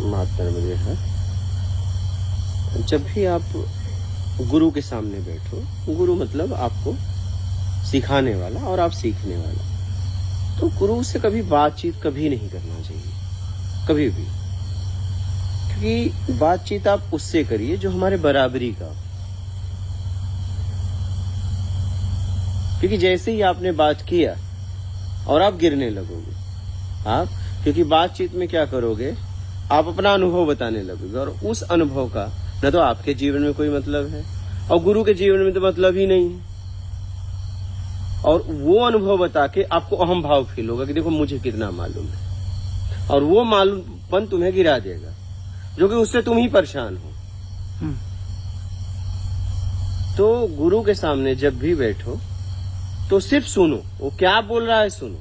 मातर मुझे है, जब भी आप गुरु के सामने बैठो, गुरु मतलब आपको सिखाने वाला और आप सीखने वाला, तो गुरु से कभी बातचीत कभी नहीं करना चाहिए, कभी भी। क्योंकि बातचीत आप उससे करिए जो हमारे बराबरी का। क्योंकि जैसे ही आपने बात किया और आप गिरने लगोगे आप, क्योंकि बातचीत में क्या करोगे, आप अपना अनुभव बताने लगोगे और उस अनुभव का न तो आपके जीवन में कोई मतलब है और गुरु के जीवन में तो मतलब ही नहीं है। और वो अनुभव बता के आपको अहम भाव फील होगा कि देखो मुझे कितना मालूम है, और वो मालूमपन तुम्हें गिरा देगा, जो कि उससे तुम ही परेशान हो। तो गुरु के सामने जब भी बैठो तो सिर्फ सुनो, वो क्या बोल रहा है सुनो।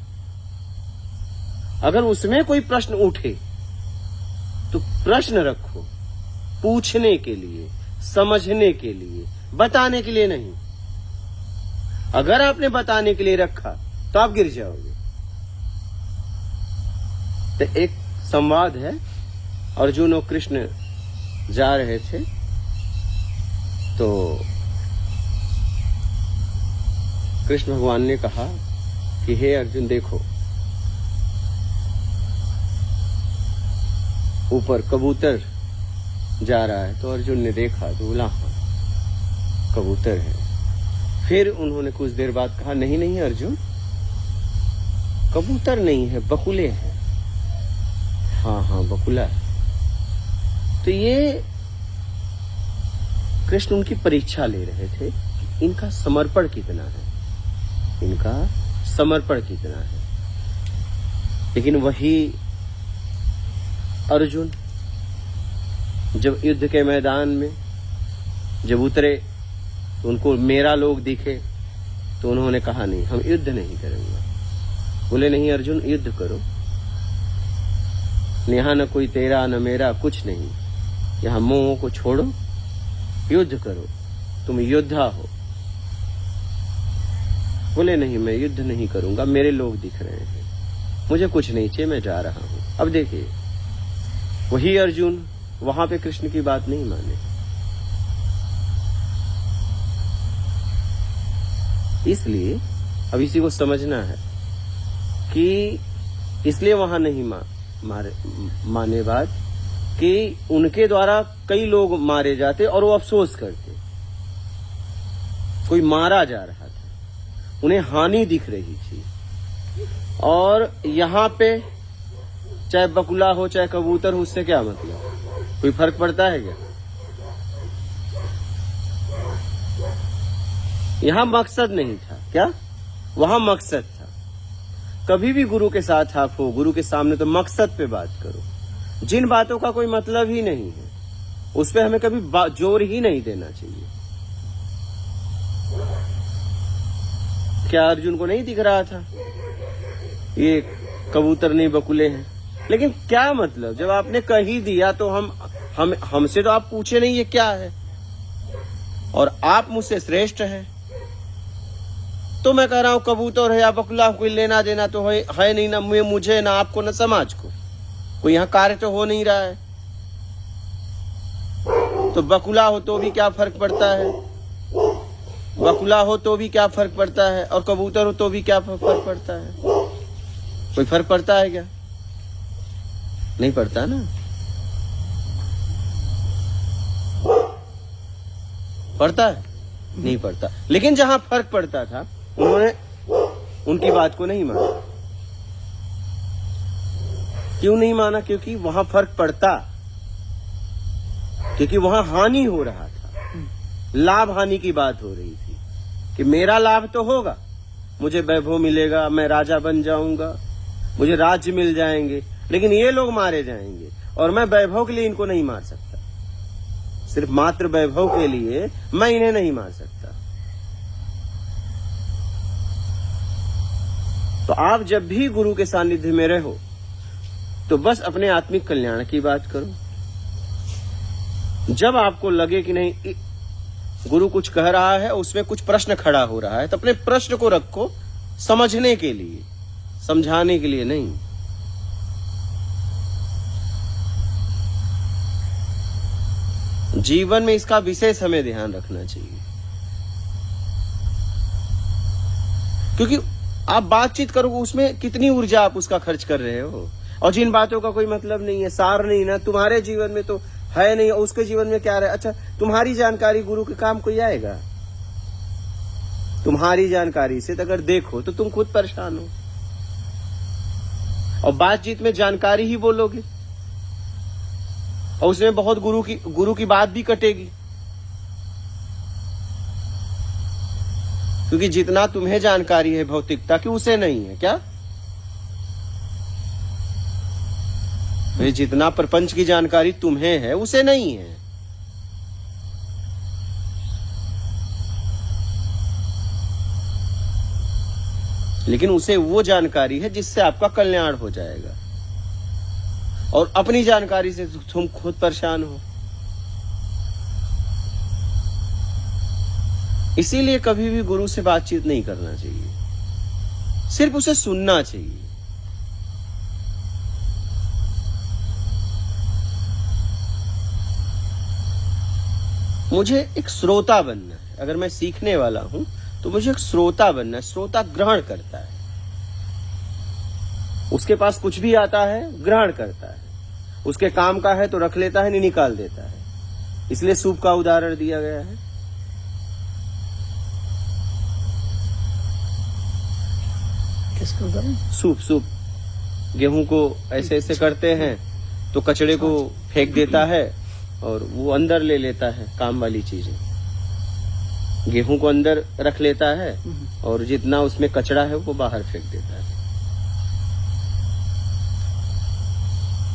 अगर उसमें कोई प्रश्न उठे तो प्रश्न रखो, पूछने के लिए, समझने के लिए, बताने के लिए नहीं। अगर आपने बताने के लिए रखा तो आप गिर जाओगे। तो एक संवाद है, अर्जुन और कृष्ण जा रहे थे, तो कृष्ण भगवान ने कहा कि हे अर्जुन देखो, ऊपर कबूतर जा रहा है। तो अर्जुन ने देखा तो बोला हाँ कबूतर है। फिर उन्होंने कुछ देर बाद कहा नहीं नहीं अर्जुन, कबूतर नहीं है, बकुले हैं। हाँ हाँ बकुला है। तो ये कृष्ण उनकी परीक्षा ले रहे थे कि इनका समर्पण कितना है, इनका समर्पण कितना है। लेकिन वही अर्जुन जब युद्ध के मैदान में जब उतरे, उनको मेरा लोग दिखे, तो उन्होंने कहा नहीं हम युद्ध नहीं करेंगे। बोले नहीं अर्जुन युद्ध करो, यहाँ न कोई तेरा न मेरा कुछ नहीं, यहाँ मोह को छोड़ो, युद्ध करो, तुम योद्धा हो। बोले नहीं मैं युद्ध नहीं करूंगा, मेरे लोग दिख रहे हैं, मुझे कुछ नहीं चाहिए, मैं जा रहा हूं। अब देखिए वही अर्जुन वहां पे कृष्ण की बात नहीं माने, इसलिए अब इसी को समझना है कि इसलिए वहां नहीं माने बात कि उनके द्वारा कई लोग मारे जाते और वो अफसोस करते। कोई मारा जा रहा था, उन्हें हानि दिख रही थी, और यहाँ पे चाहे बकुला हो चाहे कबूतर हो, उससे क्या मतलब, कोई फर्क पड़ता है क्या? यहां मकसद नहीं था क्या, वहां मकसद था। कभी भी गुरु के साथ आप हो, गुरु के सामने, तो मकसद पे बात करो। जिन बातों का कोई मतलब ही नहीं है उस पे हमें कभी जोर ही नहीं देना चाहिए। क्या अर्जुन को नहीं दिख रहा था ये कबूतर नहीं बकुले हैं? लेकिन क्या मतलब, जब आपने कह ही दिया तो हमसे तो आप पूछे नहीं ये क्या है, और आप मुझसे श्रेष्ठ हैं। तो मैं कह रहा हूं कबूतर है या बकुला, कोई लेना देना तो है नहीं, ना मुझे ना आपको ना समाज को, कोई यहाँ कार्य तो हो नहीं रहा है। तो बकुला हो तो भी क्या फर्क पड़ता है, बकुला हो तो भी क्या फर्क पड़ता है, और कबूतर हो तो भी क्या फर्क पड़ता है? कोई फर्क पड़ता है क्या? नहीं पड़ता ना। पड़ता है? नहीं पड़ता। लेकिन जहां फर्क पड़ता था उन्होंने उनकी बात को नहीं माना। क्यों नहीं माना? क्योंकि वहां फर्क पड़ता, क्योंकि वहां हानि हो रहा था, लाभ हानि की बात हो रही थी कि मेरा लाभ तो होगा, मुझे वैभव मिलेगा, मैं राजा बन जाऊंगा, मुझे राज्य मिल जाएंगे, लेकिन ये लोग मारे जाएंगे और मैं वैभव के लिए इनको नहीं मार सकता, सिर्फ मात्र वैभव के लिए मैं इन्हें नहीं मार सकता। तो आप जब भी गुरु के सानिध्य में रहो तो बस अपने आत्मिक कल्याण की बात करो। जब आपको लगे कि नहीं गुरु कुछ कह रहा है, उसमें कुछ प्रश्न खड़ा हो रहा है, तो अपने प्रश्न को रखो समझने के लिए, समझाने के लिए नहीं। जीवन में इसका विशेष हमें ध्यान रखना चाहिए, क्योंकि आप बातचीत करोगे उसमें कितनी ऊर्जा आप उसका खर्च कर रहे हो, और जिन बातों का कोई मतलब नहीं है, सार नहीं ना, तुम्हारे जीवन में तो है नहीं, उसके जीवन में क्या रहे। अच्छा, तुम्हारी जानकारी गुरु के काम कोई आएगा? तुम्हारी जानकारी से अगर देखो तो तुम खुद परेशान हो, और बातचीत में जानकारी ही बोलोगे, और उसमें बहुत गुरु की बात भी कटेगी, क्योंकि जितना तुम्हें जानकारी है भौतिकता की उसे नहीं है। क्या जितना प्रपंच की जानकारी तुम्हें है उसे नहीं है। लेकिन उसे वो जानकारी है जिससे आपका कल्याण हो जाएगा, और अपनी जानकारी से तुम खुद परेशान हो। इसीलिए कभी भी गुरु से बातचीत नहीं करना चाहिए, सिर्फ उसे सुनना चाहिए। मुझे एक श्रोता बनना है। अगर मैं सीखने वाला हूं तो मुझे एक श्रोता बनना है। श्रोता ग्रहण करता है, उसके पास कुछ भी आता है ग्रहण करता है, उसके काम का है तो रख लेता है, नहीं निकाल देता है। इसलिए सूप का उदाहरण दिया गया है। किसका उदाहरण? सूप गेहूं को ऐसे ऐसे करते हैं तो कचड़े को फेंक देता है और वो अंदर ले लेता है काम वाली चीजें। गेहूं को अंदर रख लेता है और जितना उसमें कचड़ा है वो बाहर फेंक देता है।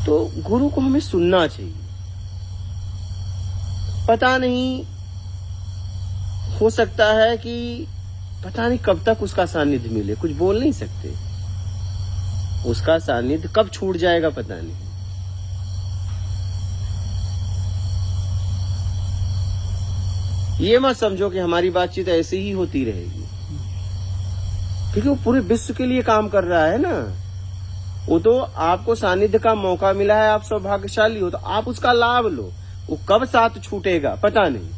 तो गुरु को हमें सुनना चाहिए। पता नहीं, हो सकता है कि पता नहीं कब तक उसका सानिध्य मिले, कुछ बोल नहीं सकते। उसका सानिध्य कब छूट जाएगा पता नहीं। ये मत समझो कि हमारी बातचीत ऐसे ही होती रहेगी, क्योंकि वो पूरे विश्व के लिए काम कर रहा है ना। वो तो आपको सानिध्य का मौका मिला है, आप सौभाग्यशाली हो, तो आप उसका लाभ लो। वो कब साथ छूटेगा पता नहीं,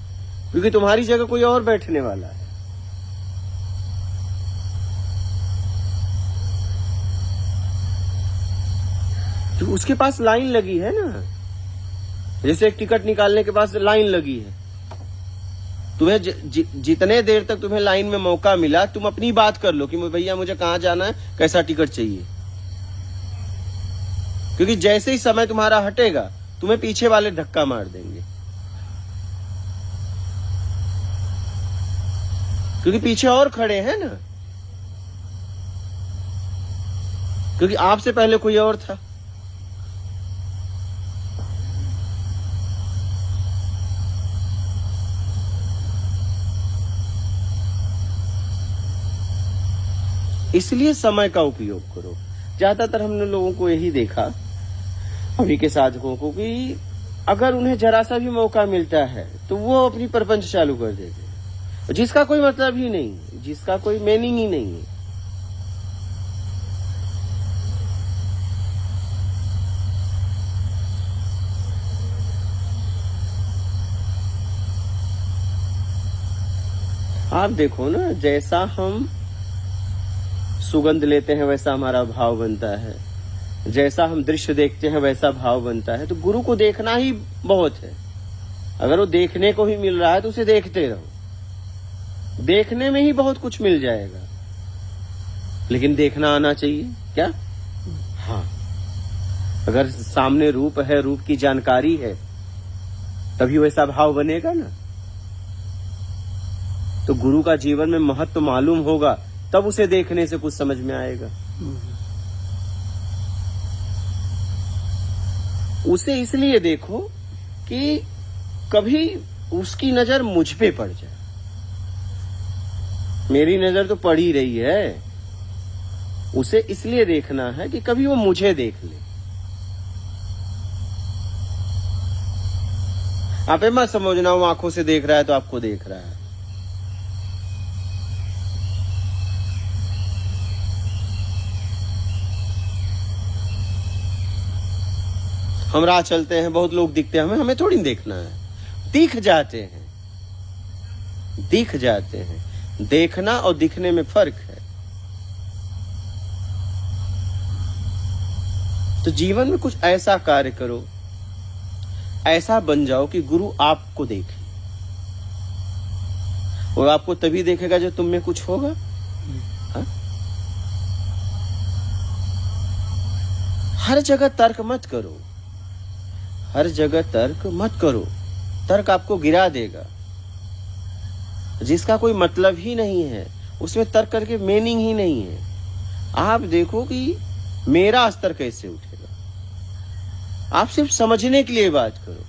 क्योंकि तुम्हारी जगह कोई और बैठने वाला है। तो उसके पास लाइन लगी है ना, जैसे एक टिकट निकालने के पास लाइन लगी है। तुम्हें जितने देर तक तुम्हें लाइन में मौका मिला, तुम अपनी बात कर लो कि भैया मुझे कहां जाना है, कैसा टिकट चाहिए। क्योंकि जैसे ही समय तुम्हारा हटेगा, तुम्हें पीछे वाले धक्का मार देंगे, क्योंकि पीछे और खड़े हैं ना, क्योंकि आपसे पहले कोई और था। इसलिए समय का उपयोग करो। ज्यादातर हमने लोगों को यही देखा, अभी के साधकों को, कि अगर उन्हें जरा सा भी मौका मिलता है तो वो अपनी प्रपंच चालू कर देते हैं, जिसका कोई मतलब ही नहीं, जिसका कोई मीनिंग ही नहीं है। आप देखो ना, जैसा हम सुगंध लेते हैं वैसा हमारा भाव बनता है, जैसा हम दृश्य देखते हैं वैसा भाव बनता है। तो गुरु को देखना ही बहुत है। अगर वो देखने को ही मिल रहा है तो उसे देखते रहो, देखने में ही बहुत कुछ मिल जाएगा। लेकिन देखना आना चाहिए क्या? हाँ, अगर सामने रूप है, रूप की जानकारी है, तभी वैसा भाव बनेगा ना। तो गुरु का जीवन में महत्व मालूम होगा, तब उसे देखने से कुछ समझ में आएगा। उसे इसलिए देखो कि कभी उसकी नजर मुझ पे पड़ जाए। मेरी नजर तो पड़ ही रही है, उसे इसलिए देखना है कि कभी वो मुझे देख ले। आप मत समझना वो आंखों से देख रहा है तो आपको देख रहा है। हम राह चलते हैं, बहुत लोग दिखते हैं, हमें थोड़ी देखना है। दिख जाते हैं, दिख जाते हैं। देखना और दिखने में फर्क है। तो जीवन में कुछ ऐसा कार्य करो, ऐसा बन जाओ कि गुरु आपको देखे। और आपको तभी देखेगा जब तुम में कुछ होगा। हा? हर जगह तर्क मत करो, हर जगह तर्क मत करो। तर्क आपको गिरा देगा। जिसका कोई मतलब ही नहीं है उसमें तर्क करके मीनिंग ही नहीं है। आप देखो कि मेरा स्तर कैसे उठेगा। आप सिर्फ समझने के लिए बात करो।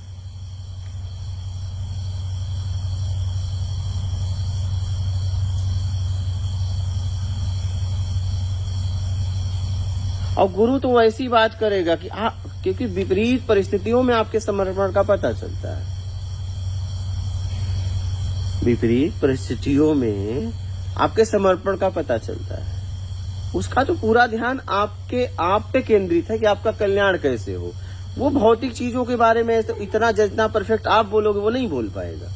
और गुरु तो ऐसी बात करेगा कि क्योंकि विपरीत परिस्थितियों में आपके समर्पण का पता चलता है। विपरीत परिस्थितियों में आपके समर्पण का पता चलता है। उसका तो पूरा ध्यान आप पे केंद्रित है कि आपका कल्याण कैसे हो। वो भौतिक चीजों के बारे में इतना जितना परफेक्ट आप बोलोगे वो नहीं बोल पाएगा।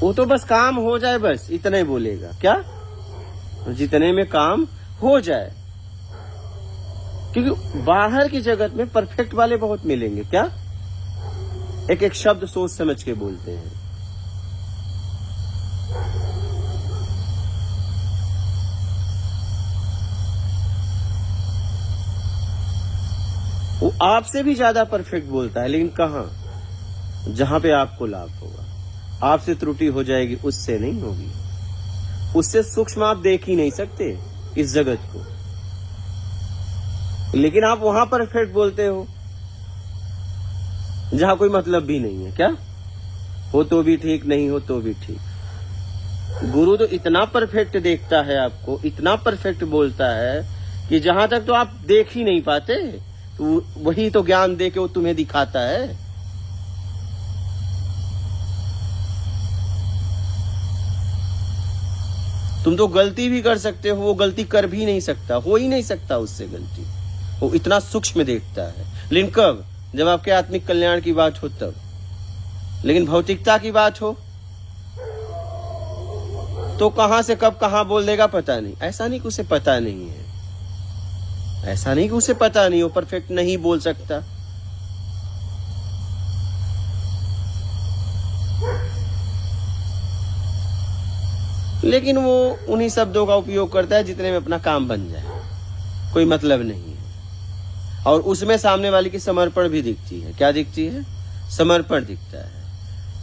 वो तो बस काम हो जाए, बस इतना ही बोलेगा। क्या? जितने में काम हो जाए। क्योंकि बाहर की जगत में परफेक्ट वाले बहुत मिलेंगे। क्या? एक एक शब्द सोच समझ के बोलते हैं। वो आपसे भी ज्यादा परफेक्ट बोलता है, लेकिन कहां? जहां पे आपको लाभ होगा। आपसे त्रुटि हो जाएगी, उससे नहीं होगी। उससे सूक्ष्म आप देख ही नहीं सकते इस जगत को, लेकिन आप वहां परफेक्ट बोलते हो जहां कोई मतलब भी नहीं है। क्या? हो तो भी ठीक, नहीं हो तो भी ठीक। गुरु तो इतना परफेक्ट देखता है आपको, इतना परफेक्ट बोलता है कि जहां तक तो आप देख ही नहीं पाते, तो वही तो ज्ञान दे के वो तुम्हें दिखाता है। तुम तो गलती भी कर सकते हो, वो गलती कर भी नहीं सकता, हो ही नहीं सकता उससे गलती। वो इतना सूक्ष्म देखता है। लेकिन कब? जब आपके आत्मिक कल्याण की बात हो तब। लेकिन भौतिकता की बात हो तो कहां से कब कहां बोल देगा पता नहीं। ऐसा नहीं कि उसे पता नहीं है, ऐसा नहीं कि उसे पता नहीं, वो परफेक्ट नहीं बोल सकता। लेकिन वो उन्हीं शब्दों का उपयोग करता है जितने में अपना काम बन जाए, कोई मतलब नहीं है। और उसमें सामने वाले की समर्पण भी दिखती है। क्या दिखती है? समर्पण दिखता है।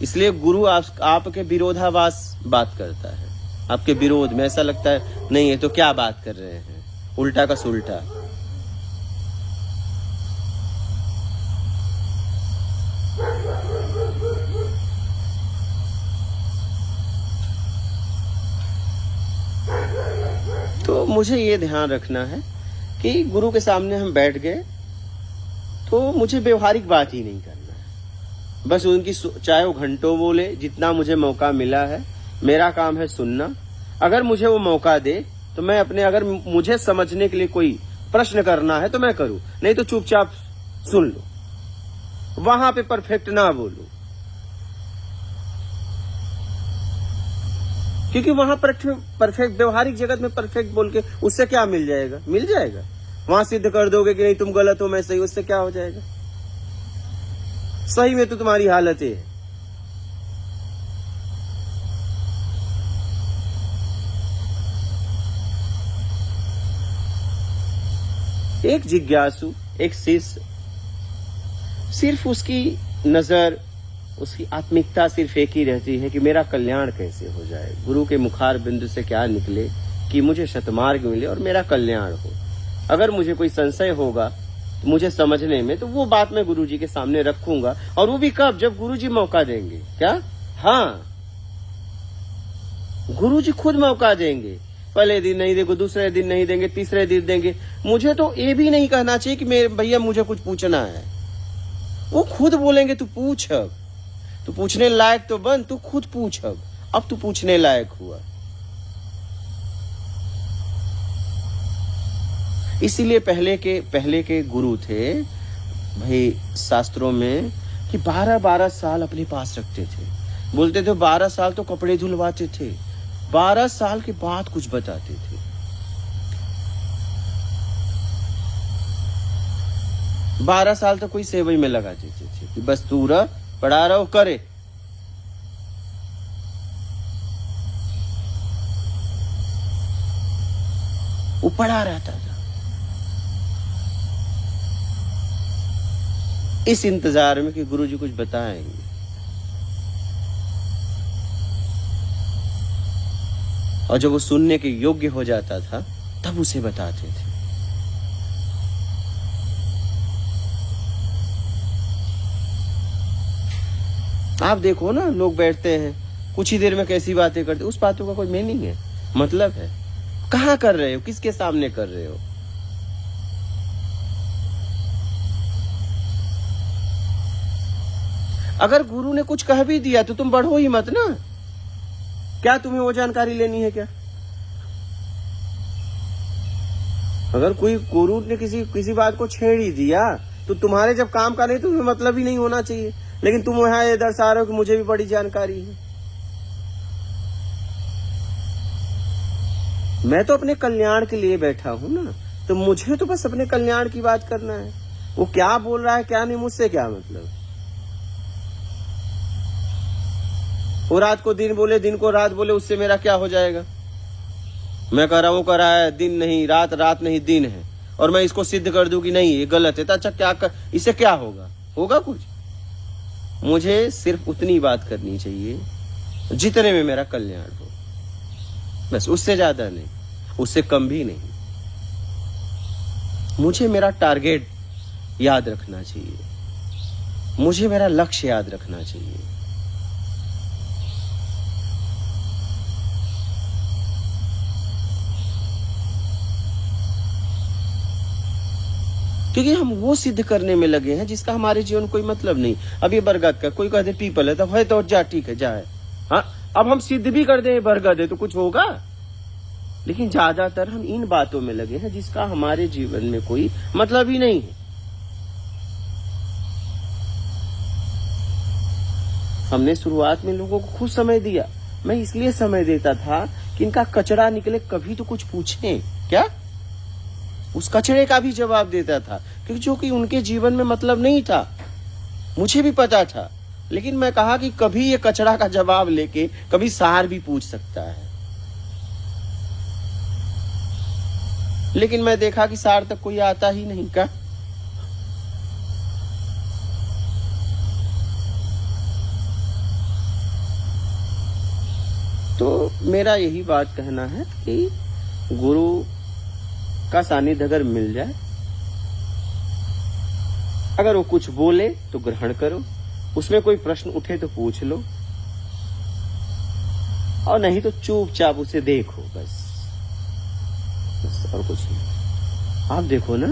इसलिए गुरु आपके विरोधाभास बात करता है, आपके विरोध में। ऐसा लगता है नहीं ये तो क्या बात कर रहे हैं, उल्टा का सुल्टा। तो मुझे ये ध्यान रखना है कि गुरु के सामने हम बैठ गए तो मुझे व्यवहारिक बात ही नहीं करना है। बस उनकी चाहे वो घंटों बोले, जितना मुझे मौका मिला है, मेरा काम है सुनना। अगर मुझे वो मौका दे तो मैं अगर मुझे समझने के लिए कोई प्रश्न करना है तो मैं करूं, नहीं तो चुपचाप सुन लो। वहां पे परफेक्ट ना बोलूं, क्योंकि वहां परफेक्ट व्यवहारिक जगत में परफेक्ट बोल के उससे क्या मिल जाएगा? मिल जाएगा। वहां सिद्ध कर दोगे कि नहीं तुम गलत हो, मैं सही, उससे क्या हो जाएगा? सही में तो तुम्हारी हालत है। एक जिज्ञासु, एक शिष्य, सिर्फ उसकी नजर, उसकी आत्मिकता सिर्फ एक ही रहती है कि मेरा कल्याण कैसे हो जाए। गुरु के मुखार बिंदु से क्या निकले कि मुझे शतमार्ग मिले और मेरा कल्याण हो। अगर मुझे कोई संशय होगा तो मुझे समझने में, तो वो बात मैं गुरुजी के सामने रखूंगा। और वो भी कब? जब गुरुजी मौका देंगे। क्या? हाँ, गुरुजी खुद मौका देंगे। पहले दिन नहीं देंगे, दूसरे दिन नहीं देंगे, तीसरे दिन देंगे। मुझे तो ये भी नहीं कहना चाहिए कि मेरे भैया मुझे कुछ पूछना है। वो खुद बोलेंगे तू पूछ, अब तू पूछने लायक तो बन, तू खुद पूछ। अब तू पूछने लायक हुआ। इसीलिए पहले के गुरु थे भाई शास्त्रों में कि 12-12 साल अपने पास रखते थे। बोलते थे 12 साल तो कपड़े धुलवाते थे, 12 साल के बाद कुछ बताते थे। 12 साल तो कोई सेवई में लगा देते थे कि बस तू रह, पढ़ा रहो करे। वो पढ़ा रहता था इस इंतजार में कि गुरुजी कुछ बताएंगे। और जब वो सुनने के योग्य हो जाता था तब उसे बताते थे। आप देखो ना, लोग बैठते हैं कुछ ही देर में कैसी बातें करते, उस बातों का कोई मीनिंग है, मतलब है? कहाँ कर रहे हो, किसके सामने कर रहे हो? अगर गुरु ने कुछ कह भी दिया तो तुम बढ़ो ही मत ना। क्या तुम्हें वो जानकारी लेनी है क्या? अगर कोई गुरु ने किसी बात को छेड़ ही दिया तो तुम्हारे जब काम का नहीं तो तुम्हें मतलब ही नहीं होना चाहिए। लेकिन तुम यहाँ ये दर्शा रहे हो कि मुझे भी बड़ी जानकारी है। मैं तो अपने कल्याण के लिए बैठा हूं ना, तो मुझे तो बस अपने कल्याण की बात करना है। वो क्या बोल रहा है क्या नहीं, मुझसे क्या मतलब। वो रात को दिन बोले, दिन को रात बोले, उससे मेरा क्या हो जाएगा? मैं कह रहा हूं कह रहा है, दिन नहीं रात, रात नहीं दिन है, और मैं इसको सिद्ध कर दूं कि नहीं ये गलत है, तो अच्छा क्या इससे क्या होगा? होगा कुछ? मुझे सिर्फ उतनी बात करनी चाहिए जितने में मेरा कल्याण हो, बस, उससे ज्यादा नहीं, उससे कम भी नहीं। मुझे मेरा टारगेट याद रखना चाहिए, मुझे मेरा लक्ष्य याद रखना चाहिए। क्योंकि हम वो सिद्ध करने में लगे हैं जिसका हमारे जीवन कोई मतलब नहीं। अब ये बरगद का, कोई कहते पीपल है, तब है तो जा ठीक है जाए। हाँ, अब हम सिद्ध भी कर दें बरगद है तो कुछ होगा, लेकिन ज्यादातर हम इन बातों में लगे हैं जिसका हमारे जीवन में कोई मतलब ही नहीं है। हमने शुरुआत में लोगों को खुद समय दिया। मैं इसलिए समय देता था कि इनका कचरा निकले, कभी तो कुछ पूछें क्या, उस कचरे का भी जवाब देता था, क्योंकि जो कि उनके जीवन में मतलब नहीं था, मुझे भी पता था। लेकिन मैं कहा कि कभी ये कचरा का जवाब लेके कभी सार भी पूछ सकता है। लेकिन मैं देखा कि सार तक कोई आता ही नहीं का। तो मेरा यही बात कहना है कि गुरु का सानिध्य अगर मिल जाए, अगर वो कुछ बोले तो ग्रहण करो, उसमें कोई प्रश्न उठे तो पूछ लो, और नहीं तो चुपचाप उसे देखो, बस और कुछ नहीं। आप देखो ना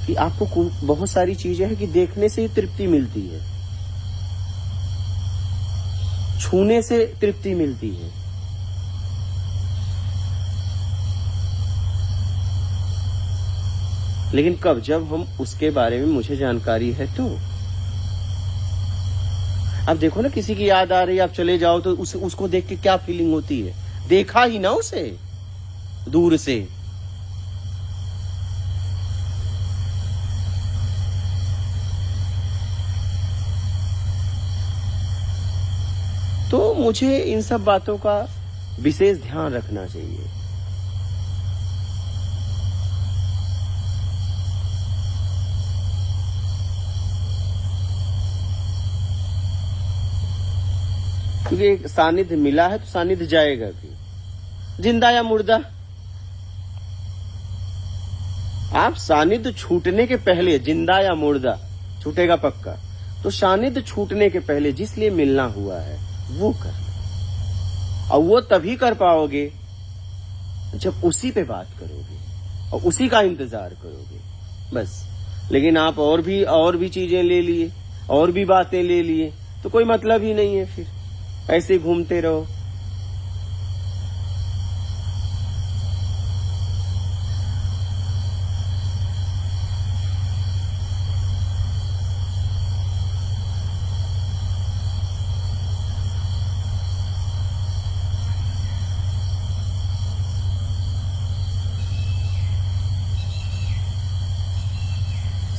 कि आपको बहुत सारी चीजें हैं कि देखने से ही तृप्ति मिलती है, छूने से तृप्ति मिलती है। लेकिन कब, जब हम उसके बारे में मुझे जानकारी है तो। अब देखो ना, किसी की याद आ रही है, आप चले जाओ तो उसको देख के क्या फीलिंग होती है? देखा ही ना उसे दूर से। तो मुझे इन सब बातों का विशेष ध्यान रखना चाहिए। क्योंकि एक सानिध्य मिला है तो सानिध्य जाएगा भी, जिंदा या मुर्दा। आप सानिध्य छूटने के पहले, जिंदा या मुर्दा, छूटेगा पक्का, तो सानिध्य छूटने के पहले जिसलिए मिलना हुआ है वो करना। और वो तभी कर पाओगे जब उसी पे बात करोगे और उसी का इंतजार करोगे, बस। लेकिन आप और भी चीजें ले लिए, और भी बातें ले लिए, तो कोई मतलब ही नहीं है, फिर ऐसे घूमते रहो।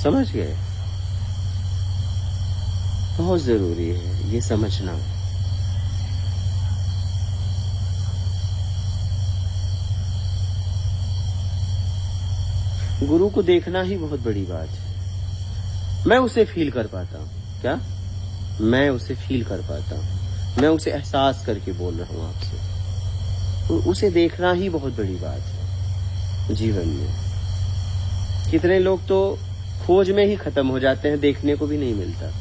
समझ गए? बहुत जरूरी है ये समझना। गुरु को देखना ही बहुत बड़ी बात है। मैं उसे फील कर पाता हूँ। क्या? मैं उसे फील कर पाता हूँ, मैं उसे एहसास करके बोल रहा हूँ आपसे। तो उसे देखना ही बहुत बड़ी बात है जीवन में। कितने लोग तो खोज में ही खत्म हो जाते हैं, देखने को भी नहीं मिलता।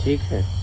ठीक है।